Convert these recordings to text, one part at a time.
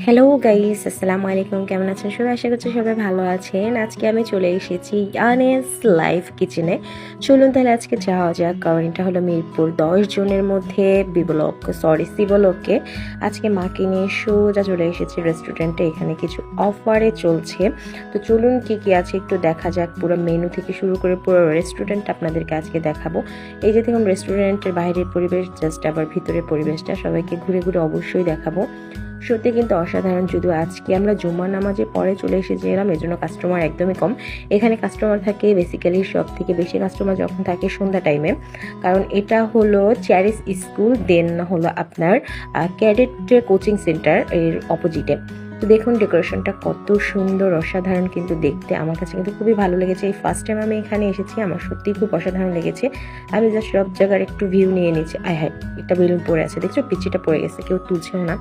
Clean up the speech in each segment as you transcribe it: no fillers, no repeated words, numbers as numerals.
Hello guys, আসসালামু আলাইকুম। কেমন আছেন সবাই? আশা করছি সবাই ভালো আছেন। আজকে আমি চলে এসেছি ইয়ানেস লাইভ কিচেনে। চলুন তাহলে আজকে যাওয়া যাক, কারণ এটা হলো মিরপুর 10 জনের মধ্যে সি ব্লকে। আজকে মাকে নিয়ে সোজা চলে এসেছি রেস্টুরেন্টে। এখানে কিছু অফারে চলছে, তো চলুন কি কি আছে একটু দেখা যাক। পুরো মেনু থেকে শুরু করে পুরো রেস্টুরেন্ট আপনাদেরকে আজকে দেখাবো। এই যে দেখুন রেস্টুরেন্টের বাইরের পরিবেশ, জাস্ট আবার ভিতরের পরিবেশটা সবাইকে ঘুরে ঘুরে অবশ্যই দেখাবো। সত্যি কিন্তু অসাধারণ। যদিও আজকে আমরা জুম্মার নামাজে পরে চলে এসেছিলাম, এজন্য কাস্টমার একদমই কম। এখানে কাস্টমার থাকে বেসিক্যালি, সব থেকে বেশি কাস্টমার যখন থাকে সন্ধ্যা টাইমে, কারণ এটা হলো চ্যারিস স্কুল, দেন হলো আপনার ক্যাডেট কোচিং সেন্টার এর অপোজিটে। তো দেখুন ডেকোরেশনটা কত সুন্দর, অসাধারণ কিন্তু দেখতে। আমার কাছে কিন্তু খুবই ভালো লেগেছে। এই ফার্স্ট টাইম আমি এখানে এসেছি, আমার সত্যিই খুব অসাধারণ লেগেছে। আমি জাস্ট সব জায়গার একটু ভিউ নিয়ে নিচ্ছি। হ্যাঁ, একটা বেলুন পড়ে আছে, দেখছো পিচিটা পড়ে গেছে, কেউ তুলছেও না।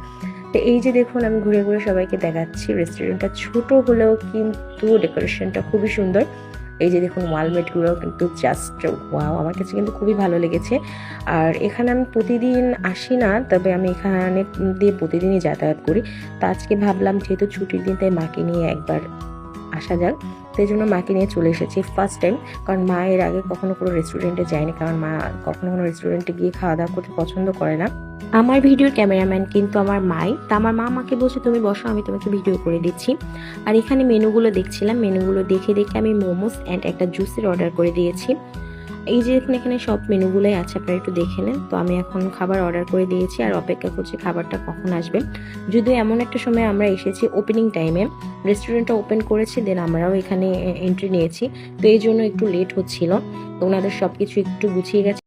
তো এই যে দেখুন আমি ঘুরে ঘুরে সবাইকে দেখাচ্ছি। রেস্টুরেন্টটা ছোট হলেও কিন্তু ডেকোরেশনটা খুবই সুন্দর। এই যে দেখুন ওয়ালমেটগুলো কিন্তু জাস্ট ওয়াও, আমার কাছে কিন্তু খুবই ভালো লেগেছে। আর এখানে আমি প্রতিদিন আসি না, তবে আমি এখানে দিয়ে প্রতিদিনই যাতায়াত করি। তো আজকে ভাবলাম যেহেতু ছুটির দিন, তাই মাকে নিয়ে একবার আসা যাক। তো এই জন্য মাকে নিয়ে চলে এসেছি ফার্স্ট টাইম, কারণ মা এর আগে কখনো কোনো রেস্টুরেন্টে যায়নি, কারণ মা কখনো কোনো রেস্টুরেন্টে গিয়ে খাওয়া দাওয়া করতে পছন্দ করে না। আমার ভিডিওর ক্যামেরাম্যান কিন্তু আমার মাই। তা আমার মা আমাকে বলছে তুমি বসো, আমি তোমাকে ভিডিও করে দিচ্ছি। আর এখানে মেনুগুলো দেখছিলাম, মেনুগুলো দেখে দেখে আমি মোমোস অ্যান্ড একটা জুসের অর্ডার করে দিয়েছি। এই যে এখানে সব মেনুগুলোই আছে, আপনারা একটু দেখে নেন। তো আমি এখন খাবার অর্ডার করে দিয়েছি আর অপেক্ষা করছি খাবারটা কখন আসবে। যদিও এমন একটা সময় আমরা এসেছি ওপেনিং টাইমে, রেস্টুরেন্টটা ওপেন করেছি, দেন আমরাও এখানে এন্ট্রি নিয়েছি, তো এই জন্য একটু লেট হচ্ছিল। তো ওনাদের সব কিছু একটু গুছিয়ে গেছে।